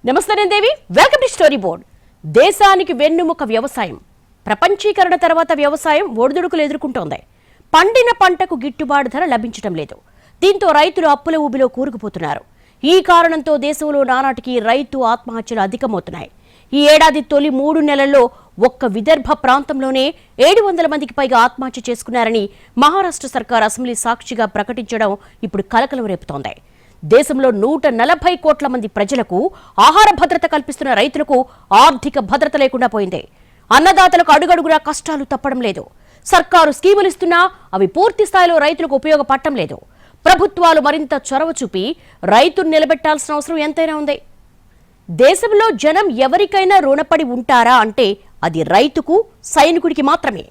నమస్తే నేను Devi. Welcome to story board. దేశానికి వెన్నుముక వ్యవసాయం. ప్రపంచీకరణ తర్వాత వ్యవసాయం ఒడిదుడుకులు ఎదుర్కొంటోంది. పండిన పంటకు గిట్టుబాటు ధర లభించడం లేదు. దీంతో రైతులు అప్పుల ఊబిలో కూరుకుపోతున్నారు. ఈ కారణంతో దేశంలో నానాటికి రైతు ఆత్మహత్యలు అధికమవుతున్నాయి. ఈ ఏడాది తొలి 3 నెలల్లో ఒక్క విదర్భ ప్రాంతంలోనే 700 మందికి పైగా ఆత్మహత్య చేసుకున్నారని మహారాష్ట్ర సర్కార్ అసెంబ్లీ సాక్షిగా ప్రకటించడం ఇప్పుడు కలకలం రేపుతోంది. దేశంలో 140 కోట్ల మంది ప్రజలకు ఆహార భద్రత కల్పిస్తున్న రైతులకు ఆర్థిక భద్రత లేకుండా పోయింది. అన్నదాతలకు అడుగడుగునా కష్టాలు తప్పడం లేదు. సర్కారు స్కీములు ఇస్తున్నా అవి పూర్తి స్థాయిలో రైతులకు ఉపయోగపడటం లేదు. ప్రభుత్వాలు మరింత చొరవ చూపి రైతును నిలబెట్టాల్సిన అవసరం ఎంతైనా ఉంది. దేశంలో జనం ఎవరికైనా రుణపడి ఉంటారా అంటే అది రైతుకు, సైనికుడికి మాత్రమే.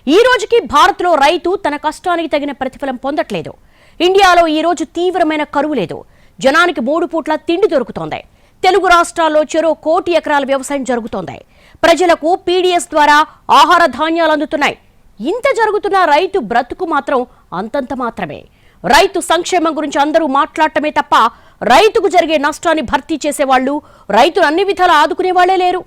ఈ రోజుకి భారత్లో రైతు తన కష్టానికి తగిన ప్రతిఫలం పొందట్లేదు. ఇండియాలో ఈ రోజు తీవ్రమైన కరువు లేదు. జనానికి 3 పూట్ల తిండి దొరుకుతోంది. తెలుగు రాష్ట్రాల్లో చెరో 1 కోటి ఎకరాల వ్యవసాయం జరుగుతోంది. ప్రజలకు పీడీఎస్ ద్వారా ఆహార ధాన్యాలు అందుతున్నాయి. ఇంత జరుగుతున్న రైతు బ్రతుకు మాత్రం అంతంత మాత్రమే. రైతు సంక్షేమం గురించి అందరూ మాట్లాడటమే తప్ప రైతుకు జరిగే నష్టాన్ని భర్తీ చేసేవాళ్లు, రైతులు అన్ని విధాలా ఆదుకునేవాళ్లే లేరు.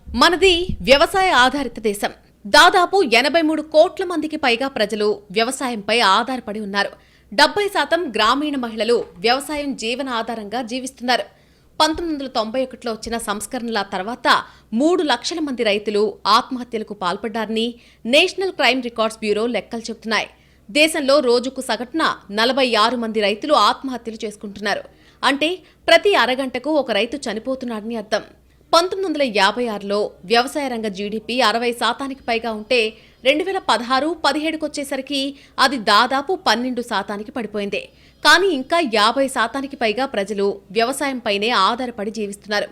మనది వ్యవసాయ ఆధారిత దేశం. దాదాపు 83 కోట్ల మందికి పైగా ప్రజలు వ్యవసాయంపై ఆధారపడి ఉన్నారు. 70% గ్రామీణ మహిళలు వ్యవసాయం జీవన ఆధారంగా జీవిస్తున్నారు. 1991లో వచ్చిన సంస్కరణల తర్వాత 3 లక్షల మంది రైతులు ఆత్మహత్యలకు పాల్పడ్డారని నేషనల్ క్రైమ్ రికార్డ్స్ బ్యూరో లెక్కలు చెబుతున్నాయి. దేశంలో రోజుకు సగటున 46 మంది రైతులు ఆత్మహత్యలు చేసుకుంటున్నారు. అంటే ప్రతి అరగంటకు ఒక రైతు చనిపోతున్నాడని అర్థం. 1956లో వ్యవసాయ రంగ జీడీపీ 60% పైగా ఉంటే 2016-17 వచ్చేసరికి అది దాదాపు 12% పడిపోయింది. కానీ ఇంకా 50% పైగా ప్రజలు వ్యవసాయంపైనే ఆధారపడి జీవిస్తున్నారు.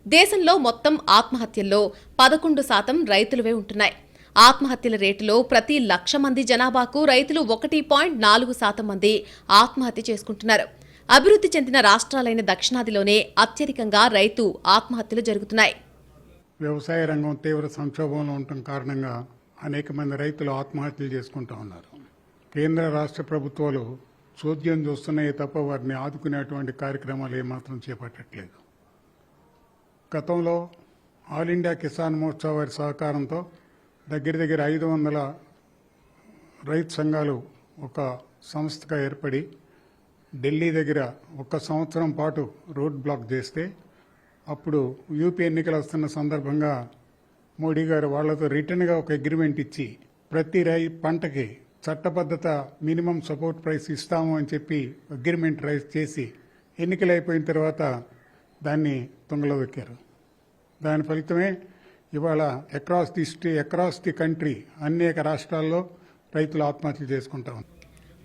దేశంలో మొత్తం ఆత్మహత్యల్లో 11% రైతులవే ఉంటున్నాయి. ఆత్మహత్యల రేటులో ప్రతి 1,00,000 మంది జనాభాకు రైతులు 1.4% మంది ఆత్మహత్య చేసుకుంటున్నారు. అభివృద్ధి చెందిన రాష్ట్రాలైన దక్షిణాదిలోనే అత్యధికంగా రైతు ఆత్మహత్యలు జరుగుతున్నాయి. వ్యవసాయ రంగం తీవ్ర సంక్షోభంలో ఉండటం కారణంగా అనేక మంది రైతులు ఆత్మహత్యలు చేసుకుంటూ ఉన్నారు. కేంద్ర రాష్ట్ర ప్రభుత్వాలు చోద్యం చూస్తున్నాయే తప్ప వారిని ఆదుకునేటువంటి కార్యక్రమాలు ఏమాత్రం చేపట్టట్లేదు. గతంలో ఆల్ ఇండియా కిసాన్ మోర్చా వారి సహకారంతో దగ్గర 500 రైతు సంఘాలు ఒక సంస్థగా ఏర్పడి ఢిల్లీ దగ్గర 1 సంవత్సరం పాటు రోడ్ బ్లాక్ చేస్తే అప్పుడు యూపీ ఎన్నికలు వస్తున్న సందర్భంగా మోడీ గారు వాళ్లతో రిటర్న్గా ఒక అగ్రిమెంట్ ఇచ్చి ప్రతి పంటకి చట్టబద్ధత మినిమం సపోర్ట్ ప్రైస్ ఇస్తాము అని చెప్పి అగ్రిమెంట్ రైజ్ చేసి ఎన్నికలు అయిపోయిన తర్వాత దాన్ని తుంగలో దొక్కారు. దాని ఫలితమే ఇవాళ అక్రాస్ ది కంట్రీ అనేక రాష్ట్రాల్లో రైతులు ఆత్మహత్యలు చేసుకుంటా ఉన్నారు.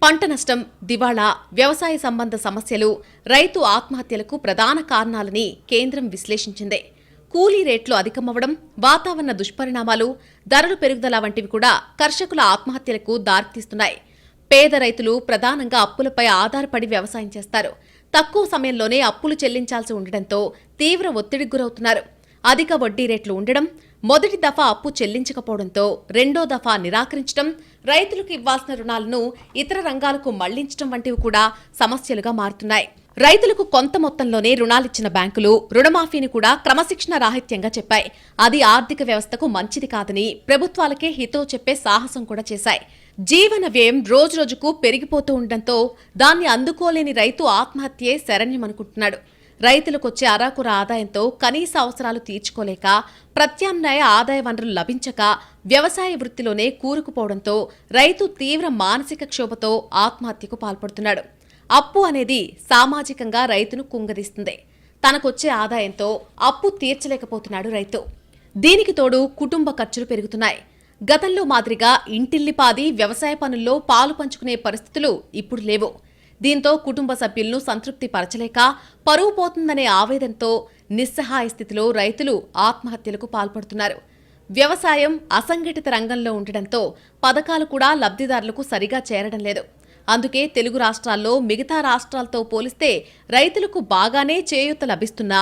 పంట నష్టం, దివాళా, వ్యవసాయ సంబంధ సమస్యలు రైతు ఆత్మహత్యలకు ప్రధాన కారణాలని కేంద్రం విశ్లేషించింది. కూలీ రేట్లు అధికమవడం, వాతావరణ దుష్పరిణామాలు, ధరలు పెరుగుదల వంటివి కూడా కర్షకుల ఆత్మహత్యలకు దారితీస్తున్నాయి. పేద రైతులు ప్రధానంగా అప్పులపై ఆధారపడి వ్యవసాయం చేస్తారు. తక్కువ సమయంలోనే అప్పులు చెల్లించాల్సి ఉండడంతో తీవ్ర ఒత్తిడికి గురవుతున్నారు. అధిక వడ్డీ రేట్లు ఉండడం, మొదటి దఫా అప్పు చెల్లించకపోవడంతో రెండో దఫా నిరాకరించడం, రైతులకు ఇవ్వాల్సిన రుణాలను ఇతర రంగాలకు మళ్లించడం వంటివి కూడా సమస్యలుగా మారుతున్నాయి. రైతులకు కొంత మొత్తంలోనే రుణాలిచ్చిన బ్యాంకులు రుణమాఫీని కూడా క్రమశిక్షణ రాహిత్యంగా చెప్పాయి. అది ఆర్థిక వ్యవస్థకు మంచిది కాదని ప్రభుత్వాలకే హితో చెప్పే సాహసం కూడా చేశాయి. జీవన వ్యయం రోజురోజుకు పెరిగిపోతూ ఉండడంతో దాన్ని అందుకోలేని రైతు ఆత్మహత్యే శరణ్యమనుకుంటున్నాడు. రైతులకొచ్చే అరాకుర ఆదాయంతో కనీస అవసరాలు తీర్చుకోలేక, ప్రత్యామ్నాయ ఆదాయ వనరులు లభించక వ్యవసాయ వృత్తిలోనే కూరుకుపోవడంతో రైతు తీవ్ర మానసిక క్షోభతో ఆత్మహత్యకు పాల్పడుతున్నాడు. అప్పు అనేది సామాజికంగా రైతును కుంగదీస్తుంది. తనకొచ్చే ఆదాయంతో అప్పు తీర్చలేకపోతున్నాడు రైతు. దీనికి తోడు కుటుంబ ఖర్చులు పెరుగుతున్నాయి. గతంలో మాదిరిగా ఇంటిల్లిపాది వ్యవసాయ పనుల్లో పాలు పంచుకునే పరిస్థితులు ఇప్పుడు లేవు. దీంతో కుటుంబ సభ్యులను సంతృప్తి పరచలేక పరువు పోతుందనే ఆవేదనతో నిస్సహాయ స్థితిలో రైతులు ఆత్మహత్యలకు పాల్పడుతున్నారు. వ్యవసాయం అసంఘటిత రంగంలో ఉండడంతో పథకాలు కూడా లబ్ధిదారులకు సరిగా చేరడం లేదు. అందుకే తెలుగు రాష్ట్రాల్లో మిగతా రాష్ట్రాలతో పోలిస్తే రైతులకు బాగానే చేయూత లభిస్తున్నా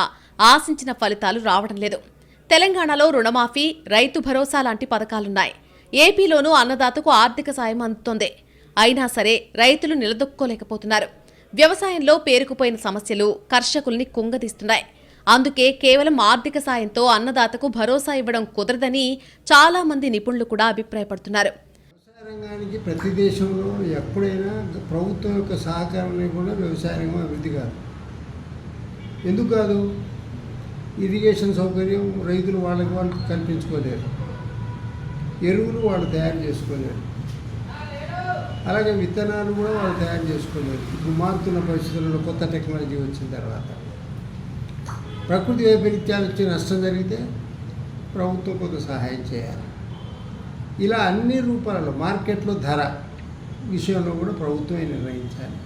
ఆశించిన ఫలితాలు రావడం లేదు. తెలంగాణలో రుణమాఫీ, రైతు భరోసా లాంటి పథకాలున్నాయి. ఏపీలోనూ అన్నదాతకు ఆర్థిక సాయం అందుతోంది. అయినా సరే రైతులు నిలదొక్కుకోలేకపోతున్నారు. వ్యవసాయంలో పేరుకుపోయిన సమస్యలు కర్షకుల్ని కుంగదీస్తున్నాయి. అందుకే కేవలం ఆర్థిక సాయంతో అన్నదాతకు భరోసా ఇవ్వడం కుదరదని చాలా మంది నిపుణులు కూడా అభిప్రాయపడుతున్నారు. వ్యవసాయ రంగానికి ప్రతి దేశంలో ఎప్పుడైనా ప్రభుత్వం యొక్క సహకారం లేకుండా వ్యవసాయ రంగం అభివృద్ధి కాదు. ఎందుకు కాదు? ఇరిగేషన్ సౌకర్యం రైతులు వాళ్ళకి వాళ్ళు కల్పించుకోలేరు, ఎరువులు వాళ్ళు తయారు చేసుకోలేరు, అలాగే విత్తనాలు కూడా వాళ్ళు తయారు చేసుకోలేరు. ఇప్పుడు మారుతున్న పరిస్థితుల్లో కొత్త టెక్నాలజీ వచ్చిన తర్వాత ప్రకృతి వైపరీత్యాలు వచ్చి నష్టం జరిగితే ప్రభుత్వం కొంత సహాయం చేయాలి. ఇలా అన్ని రూపాలలో మార్కెట్లో ధర విషయంలో కూడా ప్రభుత్వమే నిర్ణయించాలి.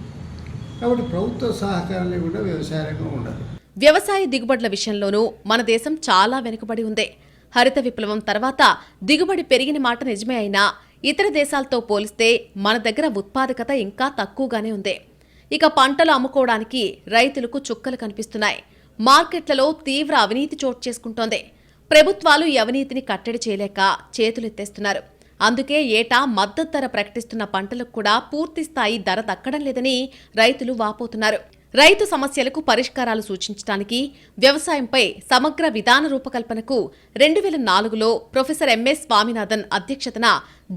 కాబట్టి ప్రభుత్వ సహకారం లేకుండా వ్యవసాయ రంగం ఉండదు. వ్యవసాయ దిగుబడుల విషయంలోనూ మన దేశం చాలా వెనుకబడి ఉంది. హరిత విప్లవం తర్వాత దిగుబడి పెరిగిన మాట నిజమే అయినా ఇతర దేశాలతో పోలిస్తే మన దగ్గర ఉత్పాదకత ఇంకా తక్కువగానే ఉంది. ఇక పంటలు అమ్ముకోవడానికి రైతులకు చుక్కలు కనిపిస్తున్నాయి. మార్కెట్లలో తీవ్ర అవినీతి చోటు చేసుకుంటోంది. ప్రభుత్వాలు ఈ అవినీతిని కట్టడి చేయలేక చేతులెత్తేస్తున్నారు. అందుకే ఏటా మద్దతు ధర ప్రకటిస్తున్న పంటలకు కూడా పూర్తి స్థాయి ధర దక్కడం లేదని రైతులు వాపోతున్నారు. రైతు సమస్యలకు పరిష్కారాలు సూచించడానికి వ్యవసాయంపై సమగ్ర విధాన రూపకల్పనకు 2004లో ప్రొఫెసర్ ఎంఎస్ స్వామినాథన్ అధ్యక్షతన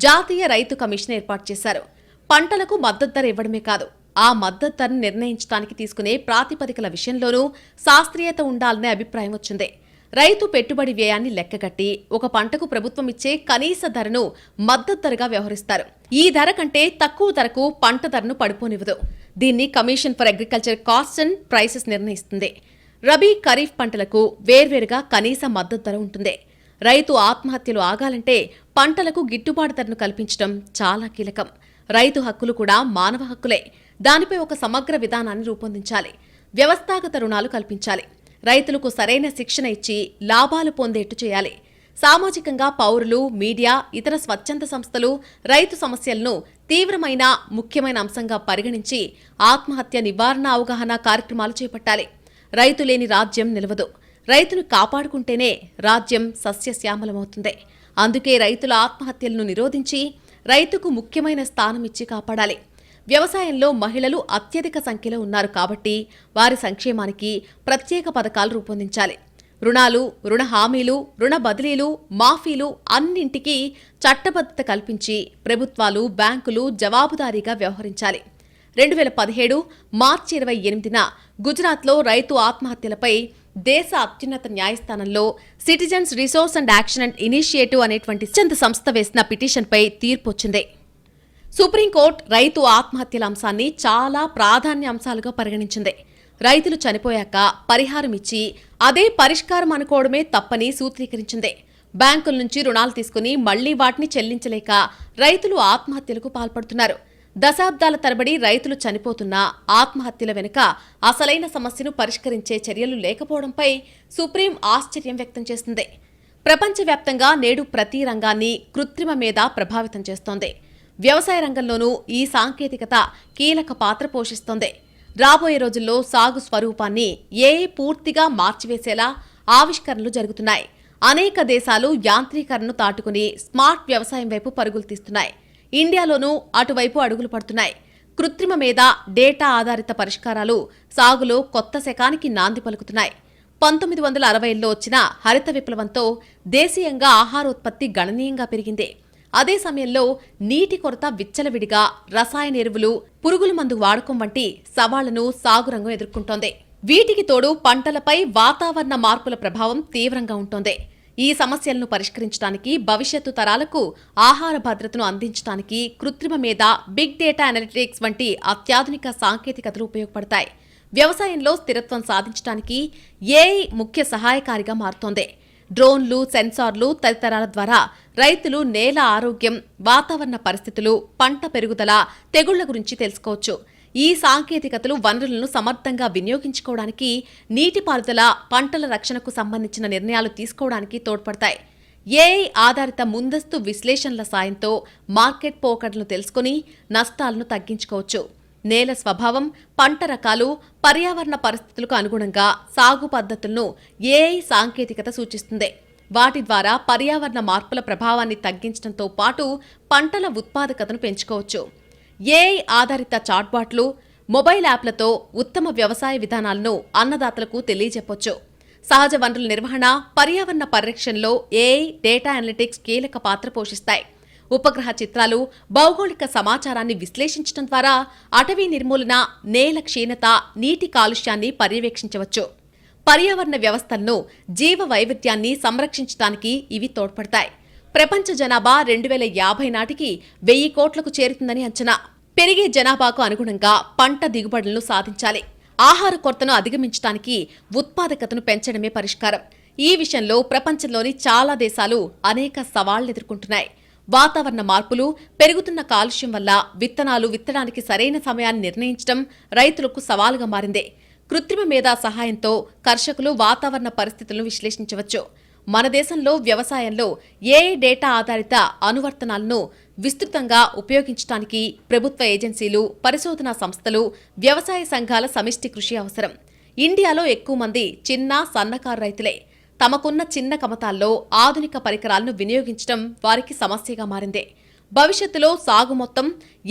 జాతీయ రైతు కమిషన్ ఏర్పాటు చేశారు. పంటలకు మద్దతు ధర ఇవ్వడమే కాదు, ఆ మద్దతు ధరను నిర్ణయించడానికి తీసుకునే ప్రాతిపదికల విషయంలోనూ శాస్త్రీయత ఉండాలనే అభిప్రాయం వచ్చింది. రైతు పెట్టుబడి వ్యయాన్ని లెక్కగట్టి ఒక పంటకు ప్రభుత్వం ఇచ్చే కనీస ధరను మద్దతు ధరగా వ్యవహరిస్తారు. ఈ ధర కంటే తక్కువ ధరకు పంట ధరను పడిపోనివ్వదు. దీన్ని commission for agriculture costs and prices నిర్ణయిస్తుంది. రబీ, ఖరీఫ్ పంటలకు వేర్వేరుగా కనీస మద్దతు ధర ఉంటుంది. రైతు ఆత్మహత్యలు ఆగాలంటే పంటలకు గిట్టుబాటు ధరను కల్పించడం చాలా కీలకం. రైతు హక్కులు కూడా మానవ హక్కులే. దానిపై ఒక సమగ్ర విధానాన్ని రూపొందించాలి. వ్యవస్థాగత రుణాలు కల్పించాలి. రైతులకు సరైన శిక్షణ ఇచ్చి లాభాలు పొందేట్టు చేయాలి. సామాజికంగా పౌరులు, మీడియా, ఇతర స్వచ్ఛంద సంస్థలు రైతు సమస్యలను తీవ్రమైన, ముఖ్యమైన అంశంగా పరిగణించి ఆత్మహత్య నివారణ అవగాహన కార్యక్రమాలు చేపట్టాలి. రైతు లేని రాజ్యం నిలవదు. రైతును కాపాడుకుంటేనే రాజ్యం సస్యశ్యామలమవుతుంది. అందుకే రైతుల ఆత్మహత్యలను నిరోధించి రైతుకు ముఖ్యమైన స్థానం ఇచ్చి కాపాడాలి. వ్యవసాయంలో మహిళలు అత్యధిక సంఖ్యలో ఉన్నారు కాబట్టి వారి సంక్షేమానికి ప్రత్యేక పథకాలు రూపొందించాలి. రుణాలు, రుణ హామీలు, రుణ బదిలీలు, మాఫీలు అన్నింటికీ చట్టబద్ధత కల్పించి ప్రభుత్వాలు, బ్యాంకులు జవాబుదారీగా వ్యవహరించాలి. 2017 మార్చి 28న గుజరాత్లో రైతు ఆత్మహత్యలపై దేశ అత్యున్నత న్యాయస్థానంలో citizens resource and action and initiative అనేటువంటి స్వచ్ఛంద సంస్థ వేసిన పిటిషన్పై తీర్పు వచ్చింది. సుప్రీంకోర్టు రైతు ఆత్మహత్యల అంశాన్ని చాలా ప్రాధాన్య అంశాలుగా పరిగణించింది. రైతులు చనిపోయాక పరిహారం ఇచ్చి అదే పరిష్కారం అనుకోవడమే తప్పని సూత్రీకరించింది. బ్యాంకుల నుంచి రుణాలు తీసుకుని మళ్లీ వాటిని చెల్లించలేక రైతులు ఆత్మహత్యలకు పాల్పడుతున్నారు. దశాబ్దాల తరబడి రైతులు చనిపోతున్నా ఆత్మహత్యల వెనుక అసలైన సమస్యను పరిష్కరించే చర్యలు లేకపోవడంపై సుప్రీం ఆశ్చర్యం వ్యక్తం చేస్తుంది. ప్రపంచవ్యాప్తంగా నేడు ప్రతి రంగాన్ని కృత్రిమ మేధ ప్రభావితం చేస్తోంది. వ్యవసాయ రంగంలోనూ ఈ సాంకేతికత కీలక పాత్ర పోషిస్తోంది. రాబోయే రోజుల్లో సాగు స్వరూపాన్ని ఏఐ పూర్తిగా మార్చివేసేలా ఆవిష్కరణలు జరుగుతున్నాయి. అనేక దేశాలు యాంత్రీకరణను తాటుకుని స్మార్ట్ వ్యవసాయం వైపు పరుగులు తీస్తున్నాయి. ఇండియాలోనూ అటువైపు అడుగులు పడుతున్నాయి. కృత్రిమ మేధ, డేటా ఆధారిత పరిష్కారాలు సాగులో కొత్త శకానికి నాంది పలుకుతున్నాయి. 1960లో వచ్చిన హరిత విప్లవంతో దేశీయంగా ఆహారోత్పత్తి గణనీయంగా పెరిగింది. అదే సమయంలో నీటి కొరత విచ్చలవిడిగా, రసాయన ఎరువులు, పురుగుల మందు వాడకం వంటి సవాళ్లను సాగురంగం ఎదుర్కొంటోంది. వీటికి తోడు పంటలపై వాతావరణ మార్పుల ప్రభావం తీవ్రంగా ఉంటోంది. ఈ సమస్యలను పరిష్కరించడానికి, భవిష్యత్తు తరాలకు ఆహార భద్రతను అందించడానికి కృత్రిమ మేధ, బిగ్ డేటా అనలిటిక్స్ వంటి అత్యాధునిక సాంకేతికతలు ఉపయోగపడతాయి. వ్యవసాయంలో స్థిరత్వం సాధించడానికి ఏఐ ముఖ్య సహాయకారిగా మారుతోంది. డ్రోన్లు, సెన్సార్లు తదితరాల ద్వారా రైతులు నేల ఆరోగ్యం, వాతావరణ పరిస్థితులు, పంట పెరుగుదల, తెగుళ్ల గురించి తెలుసుకోవచ్చు. ఈ సాంకేతికతలు వనరులను సమర్థంగా వినియోగించుకోవడానికి, నీటిపారుదల, పంటల రక్షణకు సంబంధించిన నిర్ణయాలు తీసుకోవడానికి తోడ్పడతాయి. ఏఐ ఆధారిత ముందస్తు విశ్లేషణల సాయంతో మార్కెట్ పోకడలను తెలుసుకుని నష్టాలను తగ్గించుకోవచ్చు. నేల స్వభావం, పంట రకాలు, పర్యావరణ పరిస్థితులకు అనుగుణంగా సాగు పద్ధతులను ఏఐ సాంకేతికత సూచిస్తుంది. వాటి ద్వారా పర్యావరణ మార్పుల ప్రభావాన్ని తగ్గించడంతో పాటు పంటల ఉత్పాదకతను పెంచుకోవచ్చు. ఏఐ ఆధారిత చాట్బాట్లు, మొబైల్ యాప్లతో ఉత్తమ వ్యవసాయ విధానాలను అన్నదాతలకు తెలియజెప్పొచ్చు. సహజ వనరుల నిర్వహణ, పర్యావరణ పరిరక్షణలో ఏఐ, డేటా అనలిటిక్స్ కీలక పాత్ర పోషిస్తాయి. ఉపగ్రహ చిత్రాలు, భౌగోళిక సమాచారాన్ని విశ్లేషించడం ద్వారా అటవీ నిర్మూలన, నేల క్షీణత, నీటి కాలుష్యాన్ని పర్యవేక్షించవచ్చు. పర్యావరణ వ్యవస్థలను, జీవ వైవిధ్యాన్ని సంరక్షించడానికి ఇవి తోడ్పడతాయి. ప్రపంచ జనాభా 2050 నాటికి 1000 కోట్లకు చేరుతుందని అంచనా. పెరిగే జనాభాకు అనుగుణంగా పంట దిగుబడులను సాధించాలి. ఆహార కొరతను అధిగమించడానికి ఉత్పాదకతను పెంచడమే పరిష్కారం. ఈ విషయంలో ప్రపంచంలోని చాలా దేశాలు అనేక సవాళ్లు ఎదుర్కొంటున్నాయి. వాతావరణ మార్పులు, పెరుగుతున్న కాలుష్యం వల్ల విత్తనాలు విత్తడానికి సరైన సమయాన్ని నిర్ణయించడం రైతులకు సవాలుగా మారింది. కృత్రిమ మేధా సహాయంతో కర్షకులు వాతావరణ పరిస్థితులను విశ్లేషించవచ్చు. మన దేశంలో వ్యవసాయంలో ఏఐ డేటా ఆధారిత అనువర్తనాలను విస్తృతంగా ఉపయోగించడానికి ప్రభుత్వ ఏజెన్సీలు, పరిశోధనా సంస్థలు, వ్యవసాయ సంఘాల సమిష్టి కృషి అవసరం. ఇండియాలో ఎక్కువ మంది చిన్న, సన్నకారు రైతులే. తమకున్న చిన్న కమతాల్లో ఆధునిక పరికరాలను వినియోగించడం వారికి సమస్యగా మారింది. భవిష్యత్తులో సాగు మొత్తం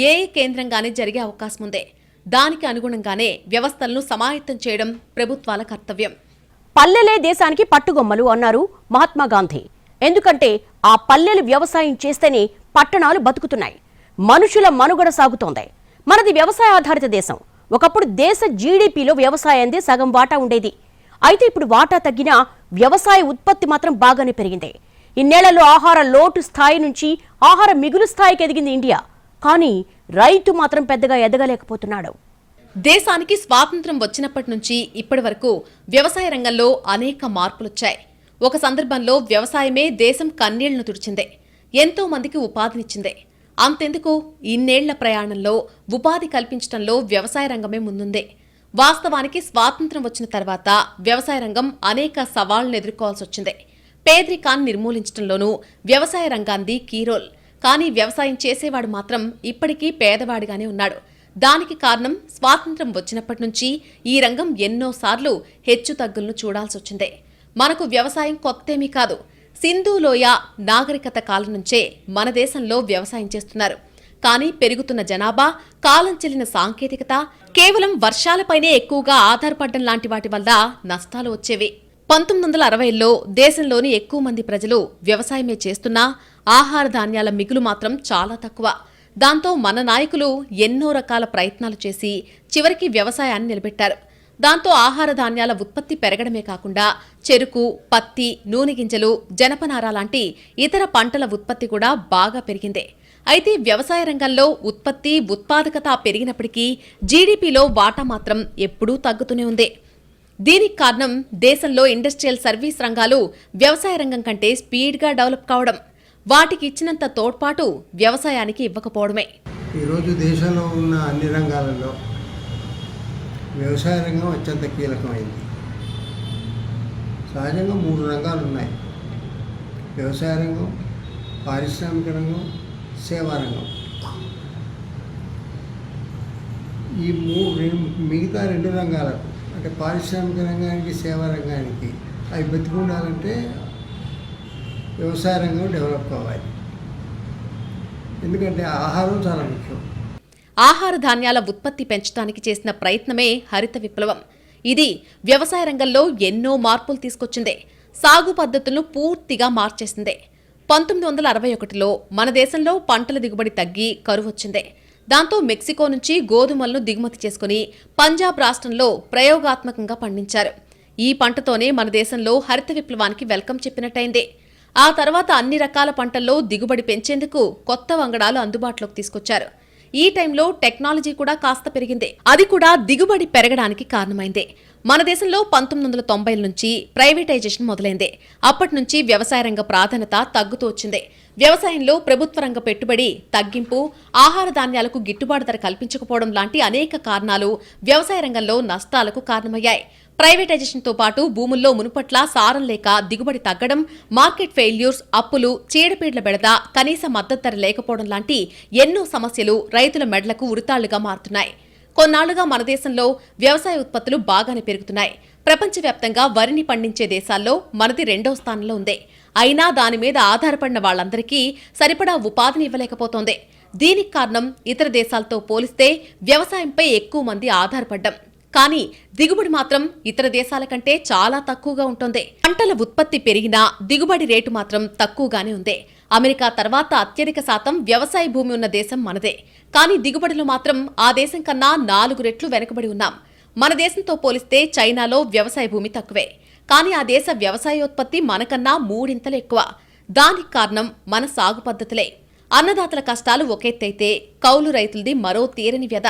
ఏఐ కేంద్రంగానే జరిగే అవకాశం ఉంది. దానికి అనుగుణంగానే వ్యవస్థలను సమాయత్తం చేయడం ప్రభుత్వాల కర్తవ్యం. పల్లెలే దేశానికి పట్టుగొమ్మలు అన్నారు మహాత్మా గాంధీ. ఎందుకంటే ఆ పల్లెలు వ్యవసాయం చేస్తేనే పట్టణాలు బతుకుతున్నాయి, మనుషుల మనుగడ సాగుతోంది. మనది వ్యవసాయ ఆధారిత దేశం. ఒకప్పుడు దేశ జీడీపీలో వ్యవసాయందే సగం వాటా ఉండేది. అయితే ఇప్పుడు వాటా తగ్గినా వ్యవసాయ ఉత్పత్తి మాత్రం బాగానే పెరిగింది. ఇన్నేళ్లలో ఆహార లోటు స్థాయి నుంచి ఆహార మిగులు స్థాయికి ఎదిగింది ఇండియా. కానీ రైతు మాత్రం పెద్దగా ఎదగలేకపోతున్నాడు. దేశానికి స్వాతంత్ర్యం వచ్చినప్పటి నుంచి ఇప్పటి వరకు వ్యవసాయ రంగంలో అనేక మార్పులొచ్చాయి. ఒక సందర్భంలో వ్యవసాయమే దేశం కన్నీళ్లను తుడిచిందే, ఎంతో మందికి ఉపాధినిచ్చిందే. అంతెందుకు, ఇన్నేళ్ల ప్రయాణంలో ఉపాధి కల్పించడంలో వ్యవసాయ రంగమే ముందుందే. వాస్తవానికి స్వాతంత్ర్యం వచ్చిన తర్వాత వ్యవసాయ రంగం అనేక సవాళ్లను ఎదుర్కోవాల్సి వచ్చింది. పేదరికాన్ని నిర్మూలించడంలోనూ వ్యవసాయ రంగాన్ని కీ రోల్. కానీ వ్యవసాయం చేసేవాడు మాత్రం ఇప్పటికీ పేదవాడిగానే ఉన్నాడు. దానికి కారణం స్వాతంత్ర్యం వచ్చినప్పటి నుంచి ఈ రంగం ఎన్నోసార్లు హెచ్చుతగ్గులను చూడాల్సి వచ్చింది. మనకు వ్యవసాయం కొత్తేమీ కాదు. సింధులోయ నాగరికత కాలం నుంచే మన దేశంలో వ్యవసాయం చేస్తున్నారు. కానీ పెరుగుతున్న జనాభా, కాలం చెల్లిన సాంకేతికత, కేవలం వర్షాలపైనే ఎక్కువగా ఆధారపడడం లాంటి వాటి వల్ల నష్టాలు వచ్చేవి. 1960లో దేశంలోని ఎక్కువ మంది ప్రజలు వ్యవసాయమే చేస్తున్నా ఆహార ధాన్యాల మిగులు మాత్రం చాలా తక్కువ. దాంతో మన నాయకులు ఎన్నో రకాల ప్రయత్నాలు చేసి చివరికి వ్యవసాయాన్ని నిలబెట్టారు. దాంతో ఆహార ధాన్యాల ఉత్పత్తి పెరగడమే కాకుండా చెరుకు, పత్తి, నూనె గింజలు, జనపనార లాంటి ఇతర పంటల ఉత్పత్తి కూడా బాగా పెరిగింది. అయితే వ్యవసాయ రంగంలో ఉత్పత్తి, ఉత్పాదకత పెరిగినప్పటికీ జీడీపీలో వాటా మాత్రం ఎప్పుడూ తగ్గుతూనే ఉంది. దీనికి కారణం దేశంలో ఇండస్ట్రియల్ సర్వీస్ రంగాలు వ్యవసాయ రంగం కంటే స్పీడ్గా డెవలప్ కావడం, వాటికి ఇచ్చినంత తోడ్పాటు వ్యవసాయానికి ఇవ్వకపోవడమే. ఈరోజు దేశంలో ఉన్న అన్ని రంగాలలో వ్యవసాయ రంగం అత్యంత కీలకమైంది. సహజంగా 3 రంగాలు ఉన్నాయి: వ్యవసాయ రంగం, పారిశ్రామిక రంగం, సేవా రంగం. ఈ మిగతా 2 రంగాలకు, అంటే పారిశ్రామిక రంగానికి, సేవా రంగానికి అవి బతికుండాలంటే వ్యవసాయ రంగం డెవలప్ కావాలి. ఎందుకంటే ఆహారం చాలా ముఖ్యం. ఆహార ధాన్యాల ఉత్పత్తి పెంచడానికి చేసిన ప్రయత్నమే హరిత విప్లవం. ఇది వ్యవసాయ రంగంలో ఎన్నో మార్పులు తీసుకొచ్చింది. సాగు పద్ధతులను పూర్తిగా మార్చేసింది. 1961లో మన దేశంలో పంటల దిగుబడి తగ్గి కరువొచ్చింది. దాంతో మెక్సికో నుంచి గోధుమలను దిగుమతి చేసుకుని పంజాబ్ రాష్ట్రంలో ప్రయోగాత్మకంగా పండించారు. ఈ పంటతోనే మన దేశంలో హరిత విప్లవానికి వెల్కమ్ చెప్పినట్టయింది. ఆ తర్వాత అన్ని రకాల పంటల్లో దిగుబడి పెంచేందుకు కొత్త వంగడాలు అందుబాటులోకి తీసుకొచ్చారు. ఈ టైంలో టెక్నాలజీ కూడా కాస్త పెరిగింది. అది కూడా దిగుబడి పెరగడానికి కారణమైంది. మన దేశంలో 1990ల నుంచి ప్రైవేటైజేషన్ మొదలైంది. అప్పటి నుంచి వ్యవసాయ రంగ ప్రాధాన్యత తగ్గుతూ వచ్చింది. వ్యవసాయంలో ప్రభుత్వ రంగ పెట్టుబడి తగ్గింపు, ఆహార ధాన్యాలకు గిట్టుబాటు ధర కల్పించకపోవడం లాంటి అనేక కారణాలు వ్యవసాయ రంగంలో నష్టాలకు కారణమయ్యాయి. ప్రైవేటైజేషన్తో పాటు భూముల్లో మునుపట్ల సారం లేక దిగుబడి తగ్గడం, మార్కెట్ ఫెయిల్యూర్స్, అప్పులు, చీడపీడ్ల బెడద, కనీస మద్దతు ధర లేకపోవడం లాంటి ఎన్నో సమస్యలు రైతుల మెడలకు ఉరితాళ్లుగా మారుతున్నాయి. కొన్నాళ్లుగా మన దేశంలో వ్యవసాయ ఉత్పత్తులు బాగానే పెరుగుతున్నాయి. ప్రపంచవ్యాప్తంగా వరిని పండించే దేశాల్లో మనది 2వ స్థానంలో ఉంది. అయినా దాని మీద ఆధారపడిన వాళ్లందరికీ సరిపడా ఉపాధిని ఇవ్వలేకపోతోంది. దీనికి కారణం ఇతర దేశాలతో పోలిస్తే వ్యవసాయంపై ఎక్కువ మంది ఆధారపడ్డం. కానీ దిగుబడి మాత్రం ఇతర దేశాల కంటే చాలా తక్కువగా ఉంటుంది. పంటల ఉత్పత్తి పెరిగినా దిగుబడి రేటు మాత్రం తక్కువగానే ఉంది. అమెరికా తర్వాత అత్యధిక శాతం వ్యవసాయ భూమి ఉన్న దేశం మనదే. కానీ దిగుబడిలో మాత్రం ఆ దేశం కన్నా 4 రెట్లు వెనుకబడి ఉన్నాం. మన దేశంతో పోలిస్తే చైనాలో వ్యవసాయ భూమి తక్కువే. కానీ ఆ దేశ వ్యవసాయోత్పత్తి మనకన్నా 3 ఇంతలు ఎక్కువ. దానికి కారణం మన సాగు పద్ధతులే. అన్నదాతల కష్టాలు ఒకెత్తైతే కౌలు రైతులది మరో తీరని వ్యధ.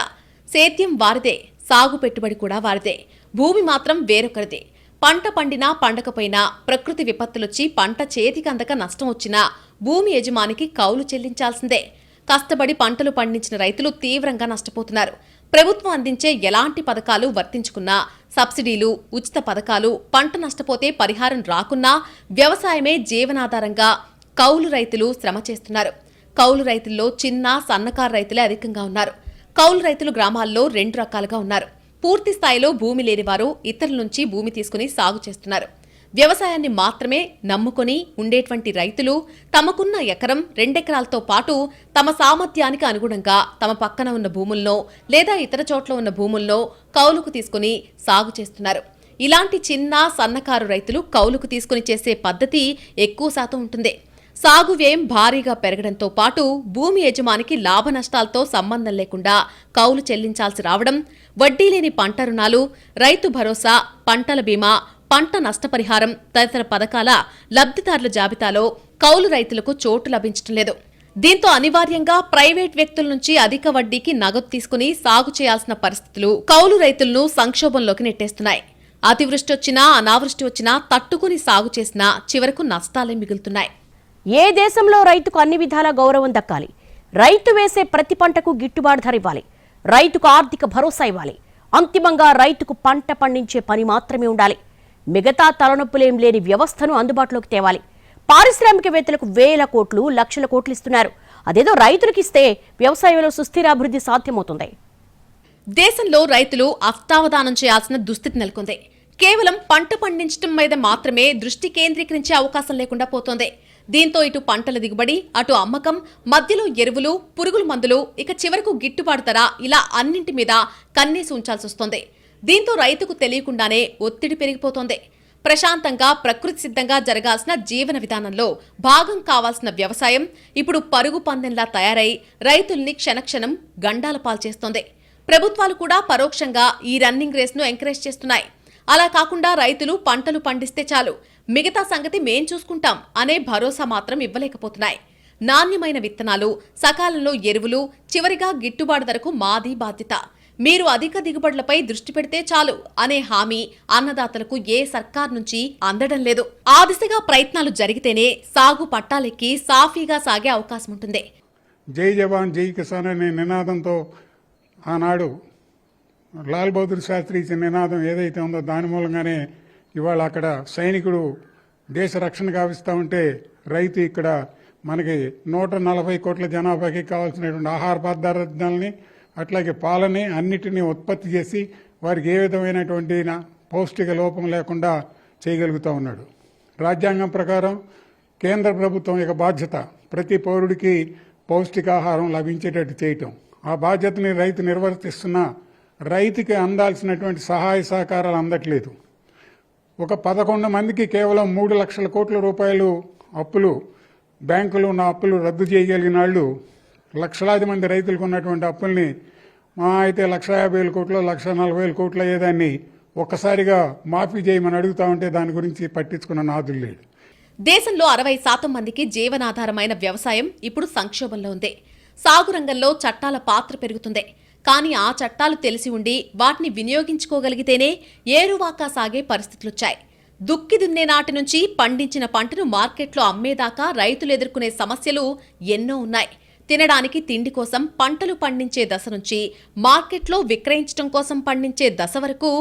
సేద్యం వారిదే, సాగు పెట్టుబడి కూడా వారిదే, భూమి మాత్రం వేరొకరిదే. పంట పండినా పండకపోయినా ప్రకృతి విపత్తులొచ్చి పంట చేతికి అందక నష్టం వచ్చినా భూమి యజమానికి కౌలు చెల్లించాల్సిందే. కష్టపడి పంటలు పండించిన రైతులు తీవ్రంగా నష్టపోతున్నారు. ప్రభుత్వం అందించే ఎలాంటి పథకాలు వర్తించుకున్నా, సబ్సిడీలు, ఉచిత పథకాలు, పంట నష్టపోతే పరిహారం రాకున్నా వ్యవసాయమే జీవనాధారంగా కౌలు రైతులు శ్రమ చేస్తున్నారు. కౌలు రైతుల్లో చిన్న, సన్నకారు రైతులే అధికంగా ఉన్నారు. కౌలు రైతులు గ్రామాల్లో 2 రకాలుగా ఉన్నారు. పూర్తి స్థాయిలో భూమి లేనివారు ఇతరుల నుంచి భూమి తీసుకుని సాగు చేస్తున్నారు. వ్యవసాయాన్ని మాత్రమే నమ్ముకొని ఉండేటువంటి రైతులు తమకున్న ఎకరం, 2 ఎకరాలతో పాటు తమ సామర్థ్యానికి అనుగుణంగా తమ పక్కన ఉన్న భూముల్లో లేదా ఇతర చోట్ల ఉన్న భూముల్లో కౌలుకు తీసుకుని సాగు చేస్తున్నారు. ఇలాంటి చిన్న, సన్నకారు రైతులు కౌలుకు తీసుకుని చేసే పద్ధతి ఎక్కువ శాతం ఉంటుంది. సాగు వ్యయం భారీగా పెరగడంతో పాటు భూమి యజమానికి లాభ నష్టాలతో సంబంధం లేకుండా కౌలు చెల్లించాల్సి రావడం, వడ్డీ లేని పంట రుణాలు, రైతు భరోసా, పంటల బీమా, పంట నష్టపరిహారం తదితర పథకాల లబ్ధిదారుల జాబితాలో కౌలు రైతులకు చోటు లభించడం లేదు. దీంతో అనివార్యంగా ప్రైవేట్ వ్యక్తుల నుంచి అధిక వడ్డీకి నగదు తీసుకుని సాగు చేయాల్సిన పరిస్థితులు కౌలు రైతులను సంక్షోభంలోకి నెట్టేస్తున్నాయి. అతివృష్టి వచ్చినా, అనావృష్టి వచ్చినా తట్టుకుని సాగు చేసినా చివరకు నష్టాలే మిగులుతున్నాయి. ఏ దేశంలో రైతుకు అన్ని విధాల గౌరవం దక్కాలి. రైతు వేసే ప్రతి పంటకు గిట్టుబాటు ధర ఇవ్వాలి. రైతుకు ఆర్థిక భరోసా ఇవ్వాలి. అంతిమంగా రైతుకు పంట పండించే పని మాత్రమే ఉండాలి. మిగతా తలనొప్పులేం లేని వ్యవస్థను అందుబాటులోకి తేవాలి. పారిశ్రామికవేత్తలకు వేల కోట్లు, లక్షల కోట్లు ఇస్తున్నారు. అదేదో రైతులకు ఇస్తే వ్యవసాయంలో సుస్థిరాభివృద్ధి సాధ్యమవుతుంది. దేశంలో రైతులు అష్టావధానం చేయాల్సిన దుస్థితి నెలకొంది. కేవలం పంట పండించడం మీద మాత్రమే దృష్టి కేంద్రీకరించే అవకాశం లేకుండా పోతోంది. దీంతో ఇటు పంటల దిగుబడి, అటు అమ్మకం, మధ్యలో ఎరువులు, పురుగుల మందులు, ఇక చివరకు గిట్టుబాటు ధర, ఇలా అన్నింటి మీద కన్నేసి ఉంచాల్సి వస్తోంది. దీంతో రైతుకు తెలియకుండానే ఒత్తిడి పెరిగిపోతోంది. ప్రశాంతంగా, ప్రకృతి సిద్ధంగా జరగాల్సిన జీవన విధానంలో భాగం కావాల్సిన వ్యవసాయం ఇప్పుడు పరుగు పందెంలా తయారై రైతుల్ని క్షణక్షణం గండాల పాల్చేస్తోంది. ప్రభుత్వాలు కూడా పరోక్షంగా ఈ రన్నింగ్ రేస్ను ఎంకరేజ్ చేస్తున్నాయి. అలా కాకుండా రైతులు పంటలు పండిస్తే చాలు, మిగతా సంగతి మేం చూసుకుంటాం అనే భరోసా మాత్రం ఇవ్వలేకపోతున్నాయి. నాణ్యమైన విత్తనాలు, సకాలంలో ఎరువులు, చివరిగా గిట్టుబాటు ధరకు మాది బాధ్యత, మీరు అధిక దిగుబడులపై దృష్టి పెడితే చాలు అనే హామీ అన్నదాతలకు ఏ సర్కార్ నుంచి అందడం లేదు. ఆ దిశగా ప్రయత్నాలు జరిగితేనే సాగు పట్టాలెక్కి సాఫీగా సాగే అవకాశం ఉంటుంది. జై జవాన్ జై కిసాన్ అనే నినాదంతో ఆనాడు లాల్ బహదూర్ శాస్త్రి ఇచ్చిన నినాదం ఏదైతే ఉందో దాని మూలంగానే ఇవాళ అక్కడ సైనికుడు దేశ రక్షణ గావిస్తూ ఉంటే రైతు ఇక్కడ మనకి 140 కోట్ల జనాభాకి కావాల్సినటువంటి ఆహార పదార్థాలని, అట్లాగే పాలని అన్నిటినీ ఉత్పత్తి చేసి వారికి ఏ విధమైనటువంటి పౌష్టిక లోపం లేకుండా చేయగలుగుతూ ఉన్నాడు. రాజ్యాంగం ప్రకారం కేంద్ర ప్రభుత్వం యొక్క బాధ్యత ప్రతి పౌరుడికి పౌష్టికాహారం లభించేటట్టు చేయటం. ఆ బాధ్యతని రైతు నిర్వర్తిస్తున్నా రైతుకి అందాల్సినటువంటి సహాయ సహకారాలు అందట్లేదు. ఒక 11 మందికి కేవలం 3 లక్షల కోట్ల రూపాయలు అప్పులు, బ్యాంకులు ఉన్న అప్పులు రద్దు చేయగలిగిన వాళ్ళు లక్షలాది మంది రైతులకు ఉన్నటువంటి అప్పుల్ని మా అయితే 1,50,000 కోట్లు, 1,40,000 కోట్లు అయ్యేదాన్ని ఒక్కసారిగా మాఫీ చేయమని అడుగుతా ఉంటే దాని గురించి పట్టించుకున్న నాదులు లేడు. దేశంలో 60% మందికి జీవనాధారమైన వ్యవసాయం ఇప్పుడు సంక్షోభంలో ఉంది. సాగు రంగంలో చట్టాల పాత్ర పెరుగుతుంది. కానీ ఆ చట్టాలు తెలిసి ఉండి వాటిని వినియోగించుకోగలిగితేనే ఏరువాకా సాగే పరిస్థితులొచ్చాయి. దుక్కి దున్నే నాటి నుంచి పండించిన పంటను మార్కెట్లో అమ్మేదాకా రైతులు ఎదుర్కొనే సమస్యలు ఎన్నో ఉన్నాయి. తినడానికి తిండి కోసం పంటలు పండించే దశ నుంచి మార్కెట్లో విక్రయించడం కోసం పండించే దశ వరకు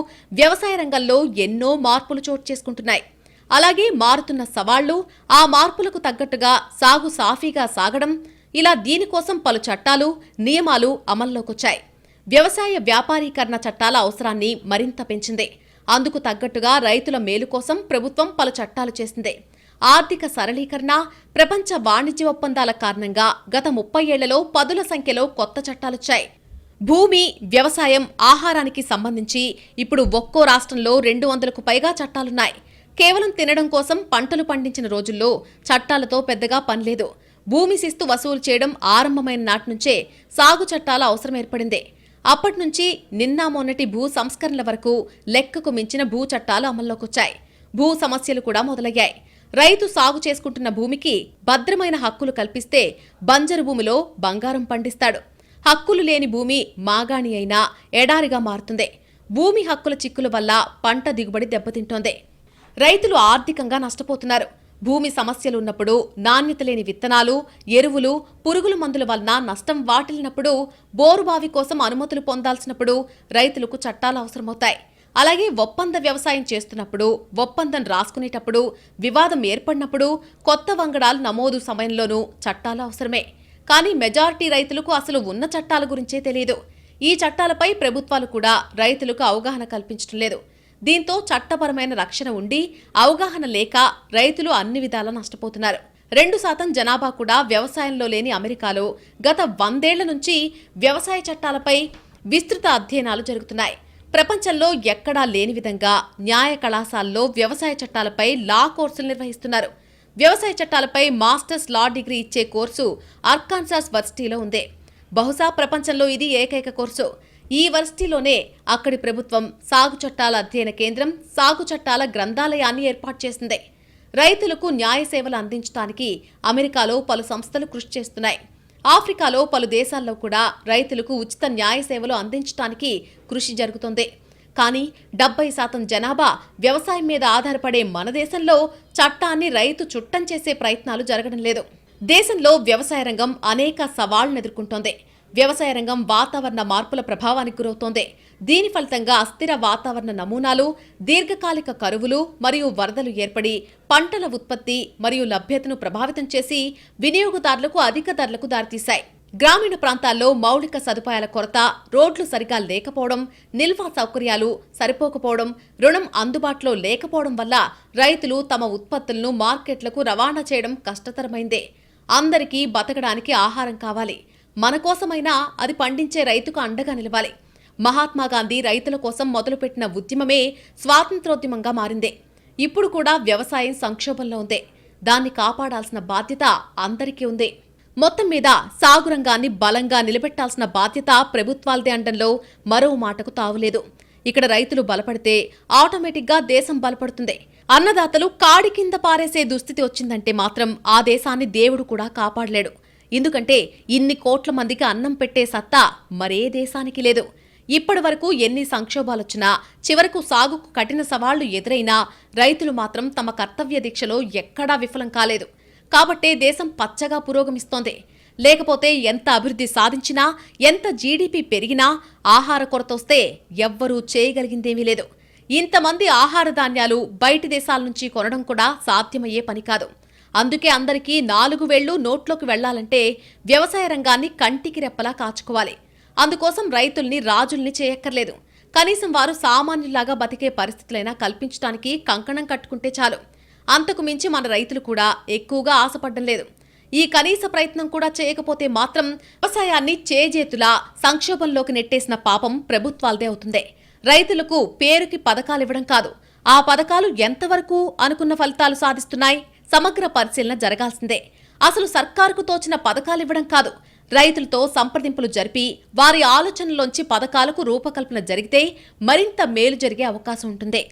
వ్యవసాయ రంగంలో ఎన్నో మార్పులు చోటు చేసుకుంటున్నాయి. అలాగే మారుతున్న సవాళ్లు, ఆ మార్పులకు తగ్గట్టుగా సాగు సాఫీగా సాగడం, ఇలా దీనికోసం పలు చట్టాలు, నియమాలు అమల్లోకొచ్చాయి. వ్యవసాయ వ్యాపారీకరణ చట్టాల అవసరాన్ని మరింత పెంచింది. అందుకు తగ్గట్టుగా రైతుల మేలు కోసం ప్రభుత్వం పలు చట్టాలు చేసింది. ఆర్థిక సరళీకరణ, ప్రపంచ వాణిజ్య ఒప్పందాల కారణంగా గత 30 ఏళ్లలో పదుల సంఖ్యలో కొత్త చట్టాలొచ్చాయి. భూమి, వ్యవసాయం, ఆహారానికి సంబంధించి ఇప్పుడు ఒక్కో రాష్ట్రంలో 200కు పైగా చట్టాలున్నాయి. కేవలం తినడం కోసం పంటలు పండించిన రోజుల్లో చట్టాలతో పెద్దగా పనిలేదు. భూమి శిస్తు వసూలు చేయడం ఆరంభమైన నాటి నుంచే సాగు చట్టాల అవసరం ఏర్పడింది. అప్పట్నుంచి నిన్న మొన్నటి భూ సంస్కరణల వరకు లెక్కకు మించిన భూ చట్టాలు అమల్లోకొచ్చాయి. భూ సమస్యలు కూడా మొదలయ్యాయి. రైతు సాగు చేసుకుంటున్న భూమికి భద్రమైన హక్కులు కల్పిస్తే బంజరు భూమిలో బంగారం పండిస్తాడు. హక్కులు లేని భూమి మాగాణి అయినా ఎడారిగా మారుతుంది. భూమి హక్కుల చిక్కుల వల్ల పంట దిగుబడి దెబ్బతింటోంది. రైతులు ఆర్థికంగా నష్టపోతున్నారు. భూమి సమస్యలున్నప్పుడు, నాణ్యత లేని విత్తనాలు, ఎరువులు, పురుగుల మందుల వలన నష్టం వాటిల్లినప్పుడు, బోరుబావి కోసం అనుమతులు పొందాల్సినప్పుడు రైతులకు చట్టాలు అవసరమవుతాయి. అలాగే ఒప్పంద వ్యవసాయం చేస్తున్నప్పుడు, ఒప్పందం రాసుకునేటప్పుడు, వివాదం ఏర్పడినప్పుడు, కొత్త వంగడాలు నమోదు సమయంలోనూ చట్టాలు అవసరమే. కానీ మెజారిటీ రైతులకు అసలు ఉన్న చట్టాల గురించే తెలియదు. ఈ చట్టాలపై ప్రభుత్వాలు కూడా రైతులకు అవగాహన కల్పించడం లేదు. దీంతో చట్టపరమైన రక్షణ ఉండి అవగాహన లేక రైతులు అన్ని విధాలా నష్టపోతున్నారు. 2% జనాభా కూడా వ్యవసాయంలో లేని అమెరికాలో గత 100 ఏళ్ల నుంచి వ్యవసాయ చట్టాలపై విస్తృత అధ్యయనాలు జరుగుతున్నాయి. ప్రపంచంలో ఎక్కడా లేని విధంగా న్యాయ కళాశాలలో వ్యవసాయ చట్టాలపై లా కోర్సులు నిర్వహిస్తున్నారు. వ్యవసాయ చట్టాలపై మాస్టర్స్ లా డిగ్రీ ఇచ్చే కోర్సు అర్కాన్సాస్ వర్సిటీలో ఉంది. బహుశా ప్రపంచంలో ఇది ఏకైక కోర్సు. ఈ వర్సిటీలోనే అక్కడి ప్రభుత్వం సాగు చట్టాల అధ్యయన కేంద్రం, సాగు చట్టాల గ్రంథాలయాన్ని ఏర్పాటు చేసింది. రైతులకు న్యాయ సేవలు అందించడానికి అమెరికాలో పలు సంస్థలు కృషి చేస్తున్నాయి. ఆఫ్రికాలో పలు దేశాల్లో కూడా రైతులకు ఉచిత న్యాయ సేవలు అందించడానికి కృషి జరుగుతోంది. కానీ 70% జనాభా వ్యవసాయం మీద ఆధారపడే మన దేశంలో చట్టాన్ని రైతు చుట్టం చేసే ప్రయత్నాలు జరగడం లేదు. దేశంలో వ్యవసాయ రంగం అనేక సవాళ్లను ఎదుర్కొంటోంది. వ్యవసాయ రంగం వాతావరణ మార్పుల ప్రభావానికి గురవుతోంది. దీని ఫలితంగా అస్థిర వాతావరణ నమూనాలు, దీర్ఘకాలిక కరువులు మరియు వరదలు ఏర్పడి పంటల ఉత్పత్తి మరియు లభ్యతను ప్రభావితం చేసి వినియోగదారులకు అధిక ధరలకు దారితీశాయి. గ్రామీణ ప్రాంతాల్లో మౌలిక సదుపాయాల కొరత, రోడ్లు సరిగా లేకపోవడం, నిల్వ సౌకర్యాలు సరిపోకపోవడం, రుణం అందుబాటులో లేకపోవడం వల్ల రైతులు తమ ఉత్పత్తులను మార్కెట్లకు రవాణా చేయడం కష్టతరమైందే. అందరికీ బతకడానికి ఆహారం కావాలి. మన కోసమైనా అది పండించే రైతుకు అండగా నిలవాలి. మహాత్మాగాంధీ రైతుల కోసం మొదలుపెట్టిన ఉద్యమమే స్వాతంత్రోద్యమంగా మారింది. ఇప్పుడు కూడా వ్యవసాయం సంక్షోభంలో ఉంది. దాన్ని కాపాడాల్సిన బాధ్యత అందరికీ ఉంది. మొత్తం మీద సాగు రంగాన్ని బలంగా నిలబెట్టాల్సిన బాధ్యత ప్రభుత్వాలదే అనడంలో మరో మాటకు తావులేదు. ఇక్కడ రైతులు బలపడితే ఆటోమేటిక్గా దేశం బలపడుతుంది. అన్నదాతలు కాడి కింద పారేసే దుస్థితి వచ్చిందంటే మాత్రం ఆ దేశాన్ని దేవుడు కూడా కాపాడలేడు. ఎందుకంటే ఇన్ని కోట్ల మందికి అన్నం పెట్టే సత్తా మరే దేశానికి లేదు. ఇప్పటి వరకు ఎన్ని సంక్షోభాలొచ్చినా, చివరకు సాగుకు కఠిన సవాళ్లు ఎదురైనా రైతులు మాత్రం తమ కర్తవ్య దీక్షలో ఎక్కడా విఫలం కాలేదు. కాబట్టే దేశం పచ్చగా పురోగమిస్తోంది. లేకపోతే ఎంత అభివృద్ధి సాధించినా, ఎంత జీడీపీ పెరిగినా ఆహార కొరత వస్తే ఎవ్వరూ చేయగలిగిందేమీ లేదు. ఇంతమంది ఆహార ధాన్యాలు బయటి దేశాల నుంచి కొనడం కూడా సాధ్యమయ్యే పని కాదు. అందుకే అందరికీ 4 వేళ్లు నోట్లోకి వెళ్లాలంటే వ్యవసాయ రంగాన్ని కంటికి రెప్పలా కాచుకోవాలి. అందుకోసం రైతుల్ని రాజుల్ని చేయక్కర్లేదు. కనీసం వారు సామాన్యులాగా బతికే పరిస్థితులైనా కల్పించడానికి కంకణం కట్టుకుంటే చాలు. అంతకు మించి మన రైతులు కూడా ఎక్కువగా ఆశపడ్డం లేదు. ఈ కనీస ప్రయత్నం కూడా చేయకపోతే మాత్రం వ్యవసాయాన్ని చేజేతులా సంక్షోభంలోకి నెట్టేసిన పాపం ప్రభుత్వాలదే అవుతుంది. రైతులకు పేరుకి పథకాలివ్వడం కాదు, ఆ పథకాలు ఎంతవరకు అనుకున్న ఫలితాలు సాధిస్తున్నాయి సమగ్ర పరిశీలన జరగాల్సిందే. అసలు సర్కారుకు తోచిన పథకాలివ్వడం కాదు, రైతులతో సంప్రదింపులు జరిపి వారి ఆలోచనలోంచి పథకాలకు రూపకల్పన జరిగితే మరింత మేలు జరిగే అవకాశం ఉంటుంది.